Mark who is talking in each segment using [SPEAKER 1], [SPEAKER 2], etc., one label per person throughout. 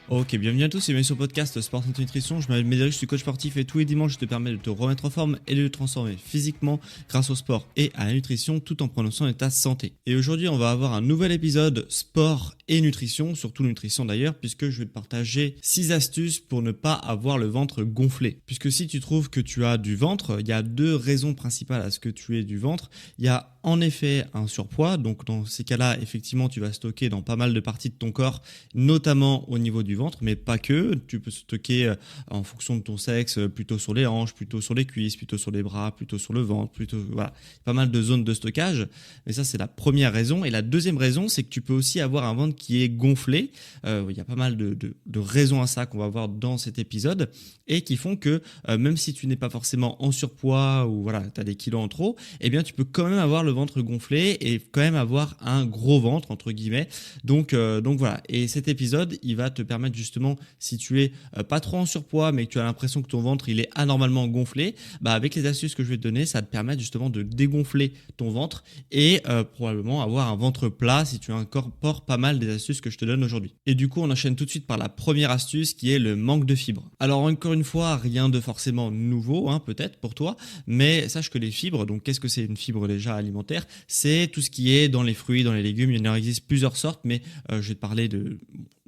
[SPEAKER 1] Ok, bienvenue à tous et bienvenue sur le podcast Sport Santé Nutrition. Je m'appelle Médéric, je suis coach sportif et tous les dimanches je te permets de te remettre en forme et de te transformer physiquement grâce au sport et à la nutrition tout en prenant soin de ta santé. Et aujourd'hui on va avoir un nouvel épisode sport et nutrition, surtout nutrition d'ailleurs, puisque je vais te partager 6 astuces pour ne pas avoir le ventre gonflé. Puisque si tu trouves que tu as du ventre, il y a 2 raisons principales à ce que tu aies du ventre. Il y a en effet un surpoids, donc dans ces cas-là, effectivement, tu vas stocker dans pas mal de parties de ton corps, notamment au niveau du ventre, mais pas que. Tu peux stocker en fonction de ton sexe, plutôt sur les hanches, plutôt sur les cuisses, plutôt sur les bras, plutôt sur le ventre, plutôt voilà, pas mal de zones de stockage. Mais ça, c'est la première raison. Et la deuxième raison, c'est que tu peux aussi avoir un ventre qui est gonflé. Il y a pas mal de raisons à ça qu'on va voir dans cet épisode et qui font que même si tu n'es pas forcément en surpoids ou voilà, tu as des kilos en trop, eh bien, tu peux quand même avoir le ventre gonflé et quand même avoir un gros ventre entre guillemets. Donc voilà. Et cet épisode, il va te permettre justement, si tu es pas trop en surpoids mais que tu as l'impression que ton ventre il est anormalement gonflé, bah avec les astuces que je vais te donner, ça va te permettre justement de dégonfler ton ventre et probablement avoir un ventre plat si tu incorpores pas mal des astuces que je te donne aujourd'hui. Et du coup, on enchaîne tout de suite par la première astuce qui est le manque de fibres. Alors encore une fois, rien de forcément nouveau peut-être pour toi, mais sache que les fibres, donc qu'est-ce que c'est une fibre déjà alimentaire? C'est tout ce qui est dans les fruits, dans les légumes. Il en existe plusieurs sortes, mais je vais te parler de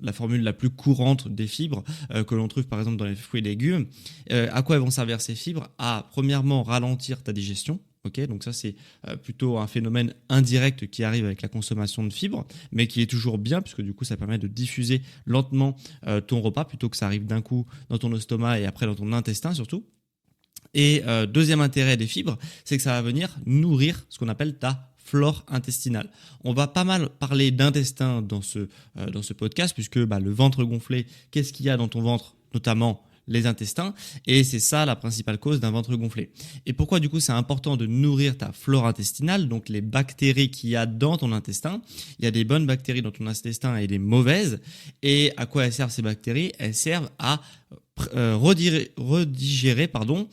[SPEAKER 1] la formule la plus courante des fibres que l'on trouve par exemple dans les fruits et légumes. À quoi elles vont servir ces fibres? À premièrement ralentir ta digestion. Ok, donc ça c'est plutôt un phénomène indirect qui arrive avec la consommation de fibres, mais qui est toujours bien puisque du coup ça permet de diffuser lentement ton repas plutôt que ça arrive d'un coup dans ton estomac et après dans ton intestin surtout. Et deuxième intérêt des fibres, c'est que ça va venir nourrir ce qu'on appelle ta flore intestinale. On va pas mal parler d'intestin dans ce podcast, puisque le ventre gonflé, qu'est-ce qu'il y a dans ton ventre, notamment les intestins, et c'est ça la principale cause d'un ventre gonflé. Et pourquoi du coup c'est important de nourrir ta flore intestinale, donc les bactéries qu'il y a dans ton intestin. Il y a des bonnes bactéries dans ton intestin et des mauvaises. Et à quoi elles servent ces bactéries? Elles servent à redigérer tout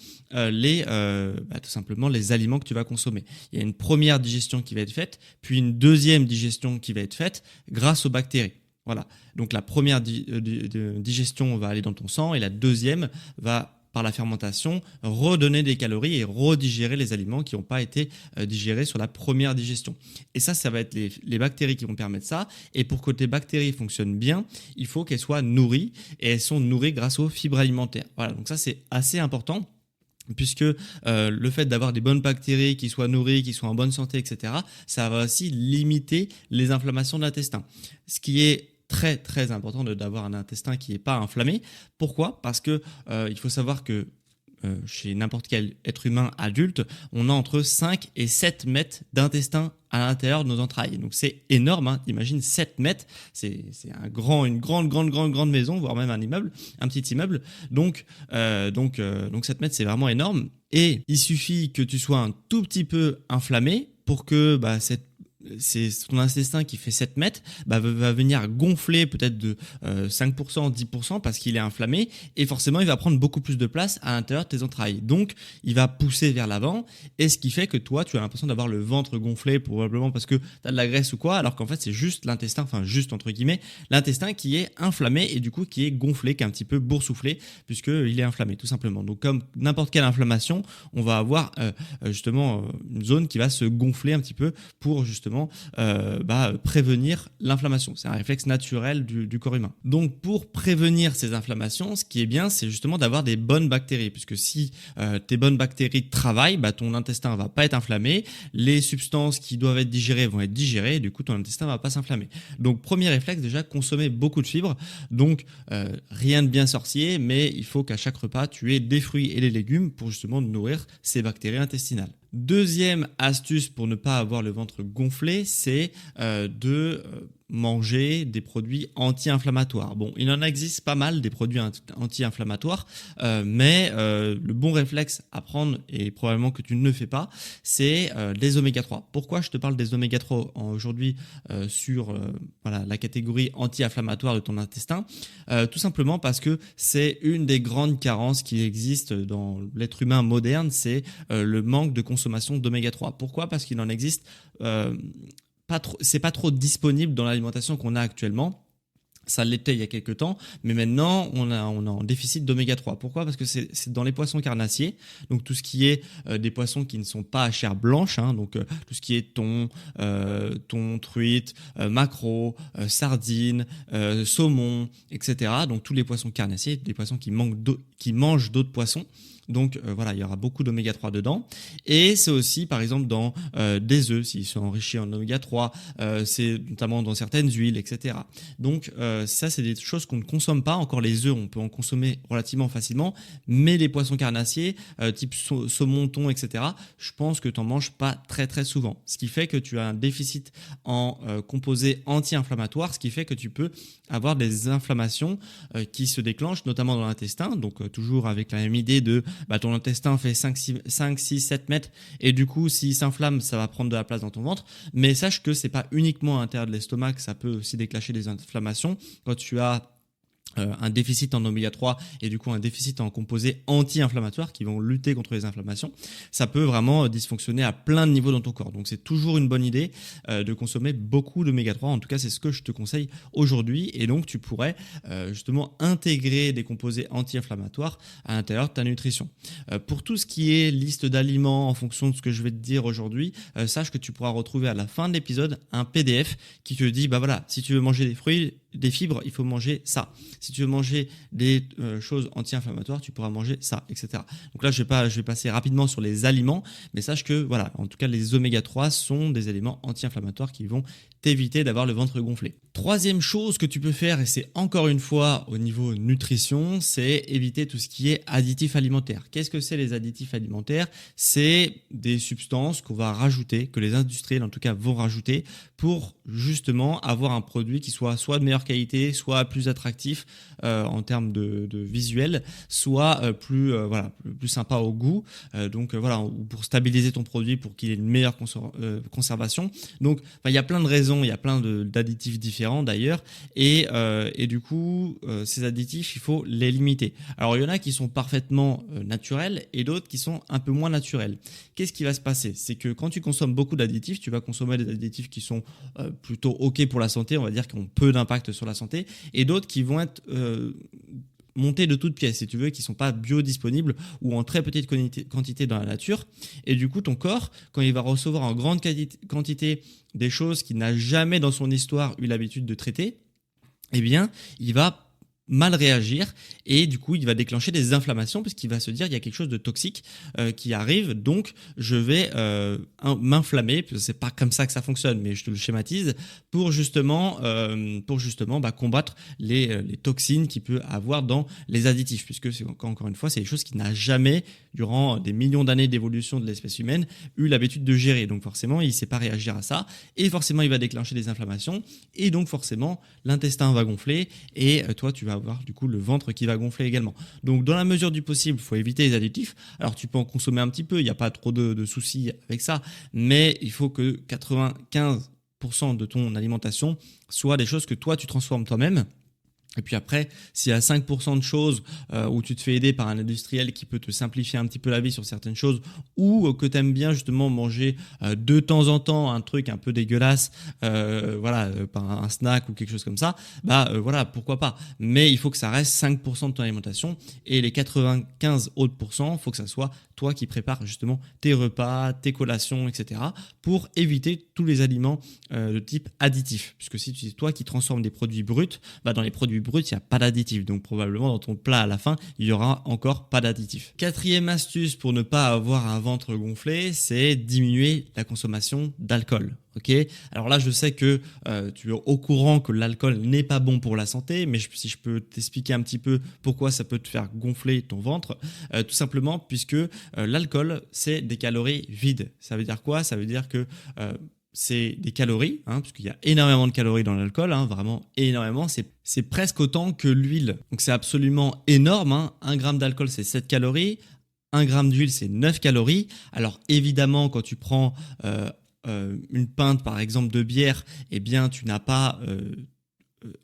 [SPEAKER 1] simplement les aliments que tu vas consommer. Il y a une première digestion qui va être faite, puis une deuxième digestion qui va être faite grâce aux bactéries. Voilà. Donc la première digestion va aller dans ton sang et la deuxième va par la fermentation, redonner des calories et redigérer les aliments qui n'ont pas été digérés sur la première digestion. Et ça va être les bactéries qui vont permettre ça. Et pour que tes bactéries fonctionnent bien, il faut qu'elles soient nourries. Et elles sont nourries grâce aux fibres alimentaires. Voilà, donc ça c'est assez important. Puisque le fait d'avoir des bonnes bactéries qui soient nourries, qui soient en bonne santé, etc., ça va aussi limiter les inflammations de l'intestin. Ce qui est très très important d'avoir un intestin qui n'est pas inflammé. Pourquoi? Parce que il faut savoir que chez n'importe quel être humain adulte, on a entre 5 et 7 mètres d'intestin à l'intérieur de nos entrailles. Donc c'est énorme, imagine 7 mètres, c'est une grande maison, voire même un immeuble, un petit immeuble. Donc 7 mètres, c'est vraiment énorme. Et il suffit que tu sois un tout petit peu inflammé pour que c'est ton intestin qui fait 7 mètres, va venir gonfler peut-être de 5%, 10% parce qu'il est inflammé et forcément il va prendre beaucoup plus de place à l'intérieur de tes entrailles. Donc il va pousser vers l'avant et ce qui fait que toi tu as l'impression d'avoir le ventre gonflé probablement parce que tu as de la graisse ou quoi, alors qu'en fait c'est juste l'intestin, enfin juste entre guillemets, l'intestin qui est inflammé et du coup qui est gonflé, qui est un petit peu boursouflé puisqu'il est inflammé tout simplement. Donc comme n'importe quelle inflammation, on va avoir justement une zone qui va se gonfler un petit peu pour justement prévenir l'inflammation. C'est un réflexe naturel du corps humain. Donc pour prévenir ces inflammations, ce qui est bien, c'est justement d'avoir des bonnes bactéries, puisque si tes bonnes bactéries travaillent, ton intestin va pas être inflammé, les substances qui doivent être digérées vont être digérées, et du coup ton intestin va pas s'inflammer. Donc premier réflexe, déjà consommer beaucoup de fibres. Donc rien de bien sorcier, mais il faut qu'à chaque repas tu aies des fruits et des légumes pour justement nourrir ces bactéries intestinales. Deuxième astuce pour ne pas avoir le ventre gonflé, c'est de manger des produits anti-inflammatoires. Bon, il en existe pas mal des produits anti-inflammatoires, mais le bon réflexe à prendre, et probablement que tu ne le fais pas, c'est les oméga 3. Pourquoi je te parle des oméga 3 aujourd'hui sur la catégorie anti-inflammatoire de ton intestin? Tout simplement parce que c'est une des grandes carences qui existent dans l'être humain moderne, c'est le manque de consommation d'oméga 3. Pourquoi? Parce qu'il en existe c'est pas trop disponible dans l'alimentation qu'on a actuellement. Ça l'était il y a quelques temps, mais maintenant on est en déficit d'oméga 3. Pourquoi? Parce que c'est dans les poissons carnassiers, donc tout ce qui est des poissons qui ne sont pas à chair blanche, donc tout ce qui est thon, truite, maquereau, sardines, saumon, etc. Donc tous les poissons carnassiers, des poissons qui mangent d'autres poissons. Donc il y aura beaucoup d'oméga 3 dedans. Et c'est aussi par exemple dans des œufs, s'ils sont enrichis en oméga 3, c'est notamment dans certaines huiles, etc. Donc ça, c'est des choses qu'on ne consomme pas. Encore les œufs, on peut en consommer relativement facilement, mais les poissons carnassiers, type saumon, thon, etc., je pense que tu n'en manges pas très très souvent. Ce qui fait que tu as un déficit en composés anti-inflammatoires, ce qui fait que tu peux avoir des inflammations qui se déclenchent, notamment dans l'intestin. Donc toujours avec la même idée de ton intestin fait 5, 6, 7 mètres et du coup s'il s'inflamme ça va prendre de la place dans ton ventre, mais sache que c'est pas uniquement à l'intérieur de l'estomac que ça peut aussi déclencher des inflammations. Quand tu as un déficit en oméga 3 et du coup un déficit en composés anti-inflammatoires qui vont lutter contre les inflammations, ça peut vraiment dysfonctionner à plein de niveaux dans ton corps. Donc c'est toujours une bonne idée de consommer beaucoup d'oméga 3. En tout cas, c'est ce que je te conseille aujourd'hui. Et donc tu pourrais justement intégrer des composés anti-inflammatoires à l'intérieur de ta nutrition. Pour tout ce qui est liste d'aliments en fonction de ce que je vais te dire aujourd'hui, sache que tu pourras retrouver à la fin de l'épisode un PDF qui te dit si tu veux manger des fruits, des fibres, il faut manger ça. Si tu veux manger des choses anti-inflammatoires, tu pourras manger ça, etc. Donc là, je vais passer rapidement sur les aliments, mais sache que, en tout cas, les oméga 3 sont des éléments anti-inflammatoires qui vont t'éviter d'avoir le ventre gonflé. Troisième chose que tu peux faire, et c'est encore une fois au niveau nutrition, c'est éviter tout ce qui est additifs alimentaires. Qu'est-ce que c'est les additifs alimentaires? C'est des substances qu'on va rajouter, que les industriels en tout cas vont rajouter pour justement avoir un produit qui soit de meilleure qualité, soit plus attractif en termes de visuel, soit plus sympa au goût. Ou pour stabiliser ton produit, pour qu'il ait une meilleure conservation. Donc il y a plein de raisons, il y a plein d'additifs différents d'ailleurs, et du coup ces additifs il faut les limiter. Alors il y en a qui sont parfaitement naturels et d'autres qui sont un peu moins naturels. Qu'est-ce qui va se passer? C'est que quand tu consommes beaucoup d'additifs, tu vas consommer des additifs qui sont plutôt ok pour la santé, on va dire, qui ont peu d'impact sur la santé, et d'autres qui vont être montés de toutes pièces, si tu veux, qui ne sont pas biodisponibles ou en très petite quantité dans la nature. Et du coup, ton corps, quand il va recevoir en grande quantité des choses qu'il n'a jamais dans son histoire eu l'habitude de traiter, eh bien, il va mal réagir et du coup il va déclencher des inflammations parce qu'il va se dire il y a quelque chose de toxique qui arrive, donc je vais m'inflammer. C'est pas comme ça que ça fonctionne, mais je te le schématise pour justement combattre les toxines qu'il peut avoir dans les additifs, puisque encore une fois c'est des choses qu'il n'a jamais durant des millions d'années d'évolution de l'espèce humaine eu l'habitude de gérer. Donc forcément il ne sait pas réagir à ça et forcément il va déclencher des inflammations et donc forcément l'intestin va gonfler et toi tu vas avoir du coup le ventre qui va gonfler également. Donc dans la mesure du possible, il faut éviter les additifs. Alors tu peux en consommer un petit peu, il n'y a pas trop de soucis avec ça, mais il faut que 95% de ton alimentation soit des choses que toi tu transformes toi-même. Et puis après, s'il y a 5% de choses où tu te fais aider par un industriel qui peut te simplifier un petit peu la vie sur certaines choses, ou que tu aimes bien justement manger de temps en temps un truc un peu dégueulasse, par un snack ou quelque chose comme ça, pourquoi pas. Mais il faut que ça reste 5% de ton alimentation, et les 95 autres pourcents, il faut que ça soit toi qui prépares justement tes repas, tes collations, etc. pour éviter tous les aliments de type additif. Puisque si c'est toi qui transformes des produits bruts, dans les produits bruts, il n'y a pas d'additif. Donc probablement dans ton plat à la fin, il n'y aura encore pas d'additif. Quatrième astuce pour ne pas avoir un ventre gonflé, c'est diminuer la consommation d'alcool. Ok, alors là je sais que tu es au courant que l'alcool n'est pas bon pour la santé, mais si je peux t'expliquer un petit peu pourquoi ça peut te faire gonfler ton ventre, tout simplement puisque l'alcool c'est des calories vides. Ça veut dire quoi? Ça veut dire que c'est des calories, puisqu'il y a énormément de calories dans l'alcool, vraiment énormément, c'est presque autant que l'huile. Donc c'est absolument énorme, 1 gramme d'alcool c'est 7 calories, 1 gramme d'huile c'est 9 calories. Alors évidemment quand tu prends une pinte par exemple de bière, eh bien tu n'as pas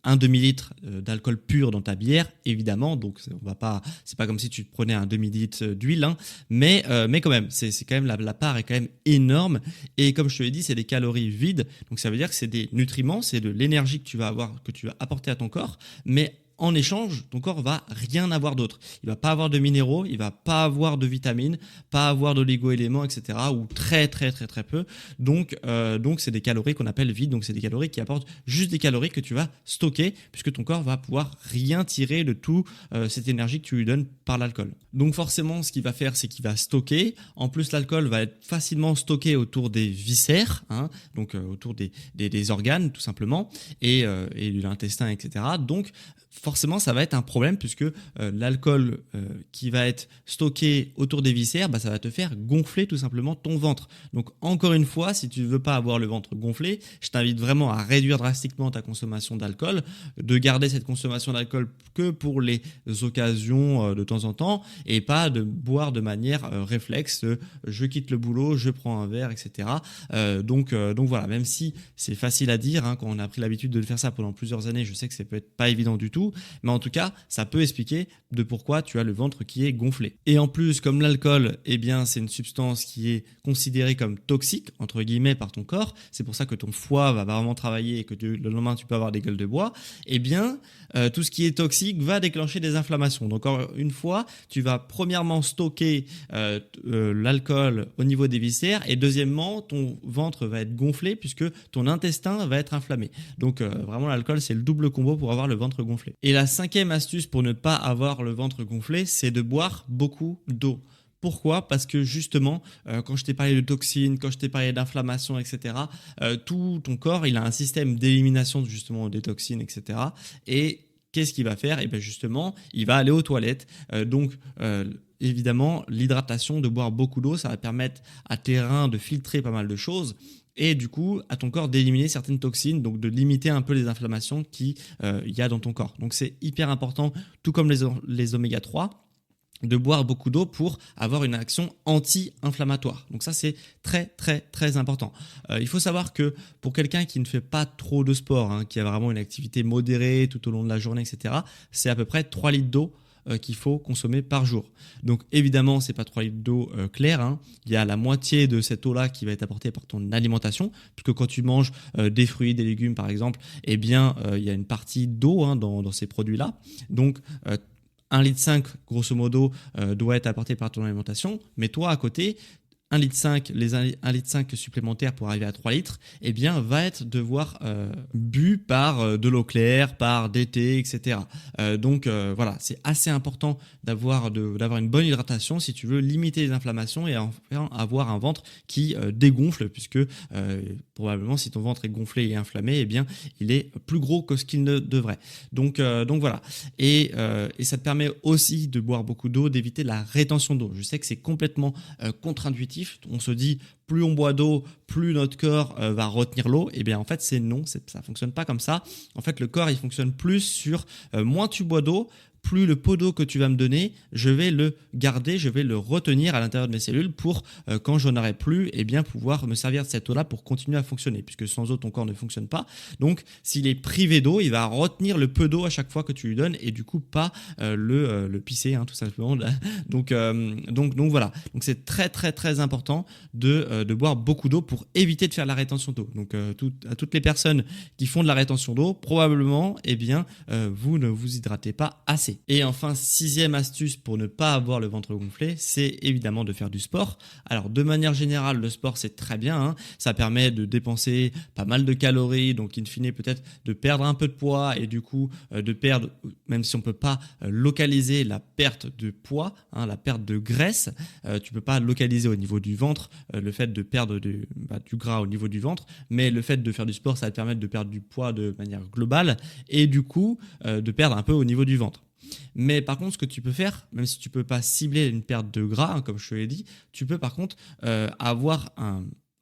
[SPEAKER 1] un demi-litre d'alcool pur dans ta bière, évidemment, donc c'est pas comme si tu prenais un demi-litre d'huile, mais quand même, c'est quand même la part est quand même énorme, et comme je te l'ai dit, c'est des calories vides, donc ça veut dire que c'est des nutriments, c'est de l'énergie que tu vas avoir, que tu vas apporter à ton corps, mais en échange, ton corps va rien avoir d'autre. Il va pas avoir de minéraux, il va pas avoir de vitamines, pas avoir d'oligo-éléments, etc. ou très très très très peu. Donc c'est des calories qu'on appelle vides. Donc c'est des calories qui apportent juste des calories que tu vas stocker, puisque ton corps va pouvoir rien tirer de tout cette énergie que tu lui donnes par l'alcool. Donc forcément, ce qu'il va faire, c'est qu'il va stocker. En plus, l'alcool va être facilement stocké autour des viscères, donc autour des organes tout simplement, et de l'intestin, etc. Donc forcément, ça va être un problème puisque l'alcool qui va être stocké autour des viscères, ça va te faire gonfler tout simplement ton ventre. Donc encore une fois, si tu ne veux pas avoir le ventre gonflé, je t'invite vraiment à réduire drastiquement ta consommation d'alcool, de garder cette consommation d'alcool que pour les occasions de temps en temps et pas de boire de manière réflexe, je quitte le boulot, je prends un verre, etc. Donc voilà, même si c'est facile à dire, quand on a pris l'habitude de faire ça pendant plusieurs années, je sais que ça peut être pas évident du tout, mais en tout cas, ça peut expliquer de pourquoi tu as le ventre qui est gonflé. Et en plus, comme l'alcool, c'est une substance qui est considérée comme toxique, entre guillemets, par ton corps, c'est pour ça que ton foie va vraiment travailler et que le lendemain, tu peux avoir des gueules de bois, tout ce qui est toxique va déclencher des inflammations. Donc encore une fois, tu vas premièrement stocker l'alcool au niveau des viscères et deuxièmement, ton ventre va être gonflé puisque ton intestin va être inflammé. Donc vraiment, l'alcool, c'est le double combo pour avoir le ventre gonflé. Et la 5e astuce pour ne pas avoir le ventre gonflé, c'est de boire beaucoup d'eau. Pourquoi ? Parce que justement, quand je t'ai parlé de toxines, quand je t'ai parlé d'inflammation, etc., tout ton corps, il a un système d'élimination justement des toxines, etc. Et qu'est-ce qu'il va faire ? Et bien justement, il va aller aux toilettes. Évidemment, l'hydratation, de boire beaucoup d'eau, ça va permettre à tes reins de filtrer pas mal de choses. Et du coup, à ton corps d'éliminer certaines toxines, donc de limiter un peu les inflammations qu'il y a dans ton corps. Donc c'est hyper important, tout comme les oméga 3, de boire beaucoup d'eau pour avoir une action anti-inflammatoire. Donc ça, c'est très très très important. Il faut savoir que pour quelqu'un qui ne fait pas trop de sport, qui a vraiment une activité modérée tout au long de la journée, etc., c'est à peu près 3 litres d'eau qu'il faut consommer par jour. Donc évidemment, c'est pas 3 litres d'eau claire, Il y a la moitié de cette eau-là qui va être apportée par ton alimentation, puisque quand tu manges des fruits, des légumes par exemple, il y a une partie d'eau dans ces produits-là. Donc 1,5 litre, grosso modo, doit être apporté par ton alimentation, mais toi, à côté, 1,5 litre, les 1,5 litre supplémentaires pour arriver à 3 litres, va être devoir bu par de l'eau claire, par des thés, etc. Voilà, c'est assez important d'avoir une bonne hydratation si tu veux limiter les inflammations et enfin avoir un ventre qui dégonfle, puisque probablement si ton ventre est gonflé et inflammé, il est plus gros que ce qu'il ne devrait. Donc voilà. Et ça te permet aussi de boire beaucoup d'eau, d'éviter la rétention d'eau. Je sais que c'est complètement contre-intuitif. On se dit plus on boit d'eau, plus notre corps va retenir l'eau. En fait, ça fonctionne pas comme ça. En fait, le corps, il fonctionne plus sur moins tu bois d'eau, plus le pot d'eau que tu vas me donner, je vais le garder, je vais le retenir à l'intérieur de mes cellules pour quand j'en aurai plus, pouvoir me servir de cette eau-là pour continuer à fonctionner, puisque sans eau, ton corps ne fonctionne pas. Donc, s'il est privé d'eau, il va retenir le peu d'eau à chaque fois que tu lui donnes et du coup pas le pisser, tout simplement. Donc voilà. Donc c'est très très très important de boire beaucoup d'eau pour éviter de faire la rétention d'eau. Donc à toutes les personnes qui font de la rétention d'eau, probablement, vous ne vous hydratez pas assez. Et enfin, 6e astuce pour ne pas avoir le ventre gonflé, c'est évidemment de faire du sport. Alors de manière générale, le sport c'est très bien, ça permet de dépenser pas mal de calories, donc in fine peut-être de perdre un peu de poids et du coup de perdre, même si on peut pas localiser la perte de poids, la perte de graisse, tu peux pas localiser au niveau du ventre le fait de perdre du gras au niveau du ventre, mais le fait de faire du sport, ça va te permettre de perdre du poids de manière globale et du coup de perdre un peu au niveau du ventre. Mais par contre, ce que tu peux faire, même si tu peux pas cibler une perte de gras, comme je te l'ai dit, tu peux par contre avoir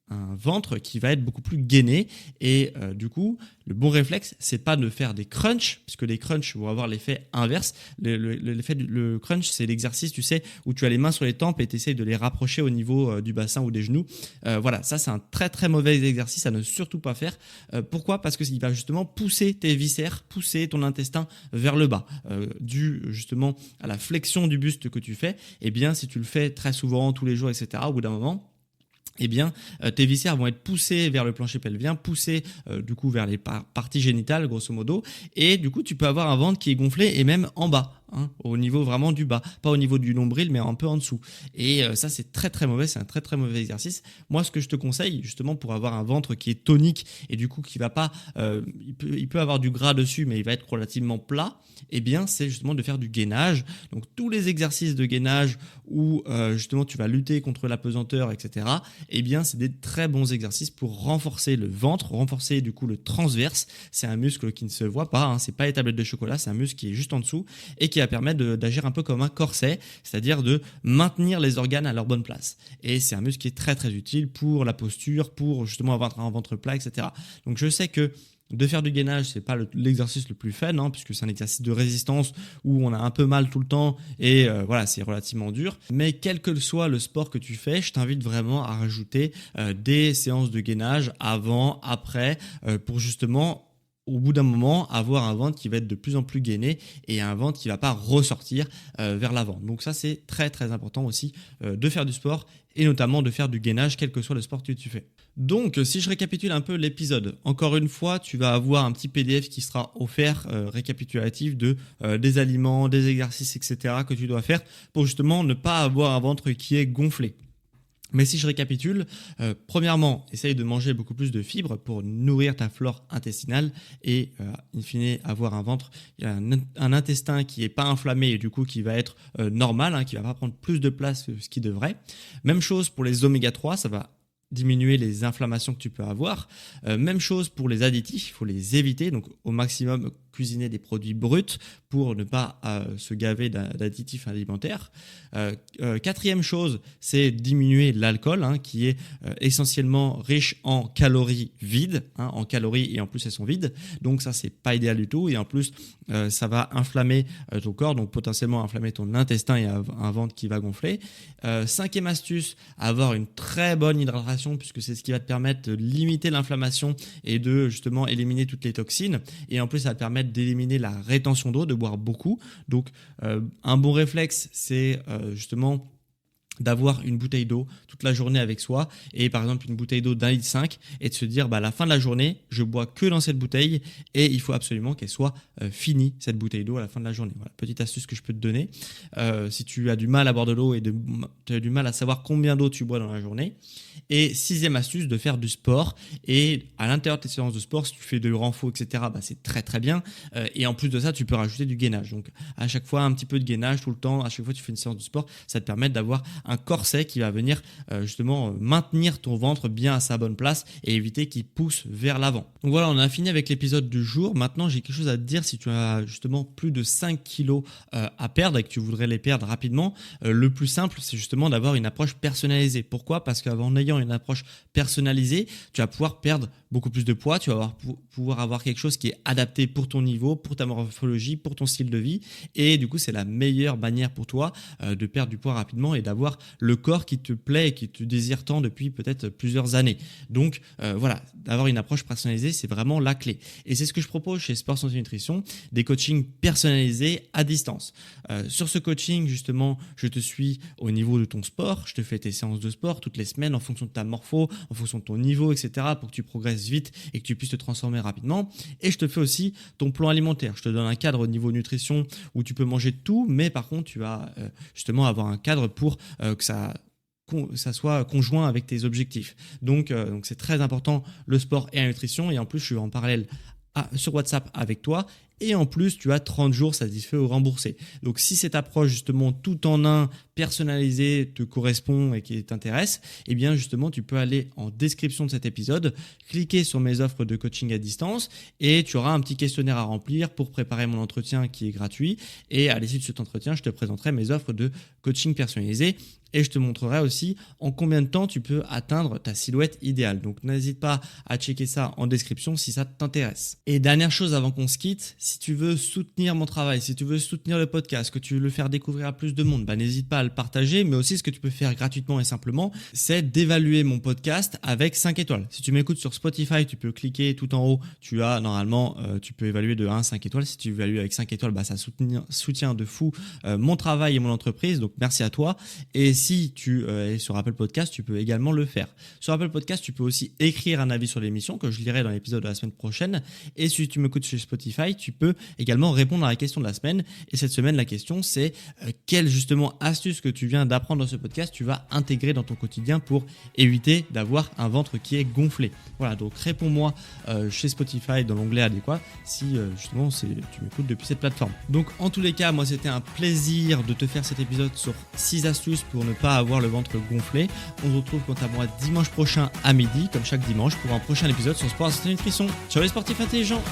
[SPEAKER 1] un ventre qui va être beaucoup plus gainé et du coup le bon réflexe c'est pas de faire des crunchs puisque les crunchs vont avoir l'effet inverse. Le crunch c'est l'exercice tu sais où tu as les mains sur les tempes et tu essayes de les rapprocher au niveau du bassin ou des genoux. Voilà, ça c'est un très très mauvais exercice à ne surtout pas faire. Pourquoi? Parce qu'il va justement pousser tes viscères, pousser ton intestin vers le bas, dû justement à la flexion du buste que tu fais. Et bien si tu le fais très souvent tous les jours etc., au bout d'un moment eh bien, tes viscères vont être poussés vers le plancher pelvien, poussés du coup vers les parties génitales, grosso modo, et du coup, tu peux avoir un ventre qui est gonflé et même en bas, hein, au niveau vraiment du bas, pas au niveau du nombril, mais un peu en dessous. Et ça, c'est très très mauvais, c'est un très très mauvais exercice. Moi, ce que je te conseille, justement, pour avoir un ventre qui est tonique et du coup qui va pas, il peut avoir du gras dessus, mais il va être relativement plat. Eh bien, c'est justement de faire du gainage. Donc, tous les exercices de gainage où justement tu vas lutter contre la pesanteur, etc. Eh bien, c'est des très bons exercices pour renforcer le ventre, renforcer du coup le transverse. C'est un muscle qui ne se voit pas, hein, c'est pas les tablettes de chocolat, c'est un muscle qui est juste en dessous et qui va permettre d'agir un peu comme un corset, c'est-à-dire de maintenir les organes à leur bonne place. Et c'est un muscle qui est très très utile pour la posture, pour justement avoir un ventre plat, etc. Donc, je sais que de faire du gainage, c'est pas l'exercice le plus fun, hein, puisque c'est un exercice de résistance où on a un peu mal tout le temps et voilà, c'est relativement dur. Mais quel que soit le sport que tu fais, je t'invite vraiment à rajouter des séances de gainage avant, après, pour justement au bout d'un moment, avoir un ventre qui va être de plus en plus gainé et un ventre qui ne va pas ressortir vers l'avant. Donc ça, c'est très très important aussi de faire du sport et notamment de faire du gainage, quel que soit le sport que tu fais. Donc, si je récapitule un peu l'épisode, encore une fois, tu vas avoir un petit PDF qui sera offert, récapitulatif des aliments, des exercices, etc. que tu dois faire pour justement ne pas avoir un ventre qui est gonflé. Mais si je récapitule, premièrement, essaye de manger beaucoup plus de fibres pour nourrir ta flore intestinale et, in fine, avoir un ventre, un intestin qui n'est pas inflammé et du coup qui va être normal, hein, qui va pas prendre plus de place que ce qu'il devrait. Même chose pour les oméga 3, ça va diminuer les inflammations que tu peux avoir. Même chose pour les additifs, il faut les éviter, donc au maximum cuisiner des produits bruts pour ne pas se gaver d'additifs alimentaires. Quatrième chose, c'est diminuer l'alcool, hein, qui est essentiellement riche en calories vides, hein, en calories et en plus elles sont vides, donc ça c'est pas idéal du tout et en plus ça va inflammer ton corps, donc potentiellement inflammer ton intestin et un ventre qui va gonfler. Cinquième astuce, avoir une très bonne hydratation puisque c'est ce qui va te permettre de limiter l'inflammation et de justement éliminer toutes les toxines et en plus ça va te permettre d'éliminer la rétention d'eau, de boire beaucoup. Donc un bon réflexe c'est justement d'avoir une bouteille d'eau toute la journée avec soi et par exemple une bouteille d'eau d'1,5 litre et de se dire à la fin de la journée je bois que dans cette bouteille et il faut absolument qu'elle soit finie cette bouteille d'eau à la fin de la journée. Voilà, petite astuce que je peux te donner si tu as du mal à boire de l'eau et tu as du mal à savoir combien d'eau tu bois dans la journée. Et sixième astuce, de faire du sport et à l'intérieur de tes séances de sport si tu fais de renfo etc, c'est très très bien et en plus de ça tu peux rajouter du gainage, donc à chaque fois un petit peu de gainage tout le temps, à chaque fois que tu fais une séance de sport ça te permet d'avoir un corset qui va venir justement maintenir ton ventre bien à sa bonne place et éviter qu'il pousse vers l'avant. Donc voilà, on a fini avec l'épisode du jour. Maintenant, j'ai quelque chose à te dire. Si tu as justement plus de 5 kilos à perdre et que tu voudrais les perdre rapidement, le plus simple, c'est justement d'avoir une approche personnalisée. Pourquoi? Parce qu'en ayant une approche personnalisée, tu vas pouvoir perdre beaucoup plus de poids, tu vas pouvoir avoir quelque chose qui est adapté pour ton niveau, pour ta morphologie, pour ton style de vie et du coup, c'est la meilleure manière pour toi de perdre du poids rapidement et d'avoir le corps qui te plaît et qui te désire tant depuis peut-être plusieurs années. Donc voilà, d'avoir une approche personnalisée, c'est vraiment la clé. Et c'est ce que je propose chez Sport Santé Nutrition, des coachings personnalisés à distance. Sur ce coaching, justement, je te suis au niveau de ton sport, je te fais tes séances de sport toutes les semaines en fonction de ta morpho, en fonction de ton niveau, etc. pour que tu progresses vite et que tu puisses te transformer rapidement. Et je te fais aussi ton plan alimentaire. Je te donne un cadre au niveau nutrition où tu peux manger de tout, mais par contre, tu vas justement avoir un cadre pour que ça soit conjoint avec tes objectifs. Donc c'est très important le sport et la nutrition et en plus je suis en parallèle sur WhatsApp avec toi et en plus tu as 30 jours satisfaits ou remboursés. Donc si cette approche justement tout en un, personnalisée, te correspond et qui t'intéresse, eh bien justement tu peux aller en description de cet épisode, cliquer sur mes offres de coaching à distance et tu auras un petit questionnaire à remplir pour préparer mon entretien qui est gratuit, et à l'issue de cet entretien je te présenterai mes offres de coaching personnalisé. Et je te montrerai aussi en combien de temps tu peux atteindre ta silhouette idéale. Donc n'hésite pas à checker ça en description si ça t'intéresse. Et dernière chose avant qu'on se quitte, si tu veux soutenir mon travail, si tu veux soutenir le podcast, que tu veux le faire découvrir à plus de monde, n'hésite pas à le partager. Mais aussi ce que tu peux faire gratuitement et simplement, c'est d'évaluer mon podcast avec 5 étoiles. Si tu m'écoutes sur Spotify, tu peux cliquer tout en haut. Tu as normalement, tu peux évaluer de 1 à 5 étoiles. Si tu évalues avec 5 étoiles, ça soutient de fou mon travail et mon entreprise. Donc merci à toi. Et si tu es sur Apple Podcast, tu peux également le faire. Sur Apple Podcast, tu peux aussi écrire un avis sur l'émission que je lirai dans l'épisode de la semaine prochaine. Et si tu m'écoutes sur Spotify, tu peux également répondre à la question de la semaine. Et cette semaine, la question, c'est quelle justement astuce que tu viens d'apprendre dans ce podcast tu vas intégrer dans ton quotidien pour éviter d'avoir un ventre qui est gonflé. Voilà, donc réponds-moi chez Spotify dans l'onglet adéquat si justement tu m'écoutes depuis cette plateforme. Donc en tous les cas, moi c'était un plaisir de te faire cet épisode sur 6 astuces pour ne pas avoir le ventre gonflé. On se retrouve quant à moi dimanche prochain à midi, comme chaque dimanche, pour un prochain épisode sur Sport, Santé, Nutrition. Ciao les sportifs intelligents!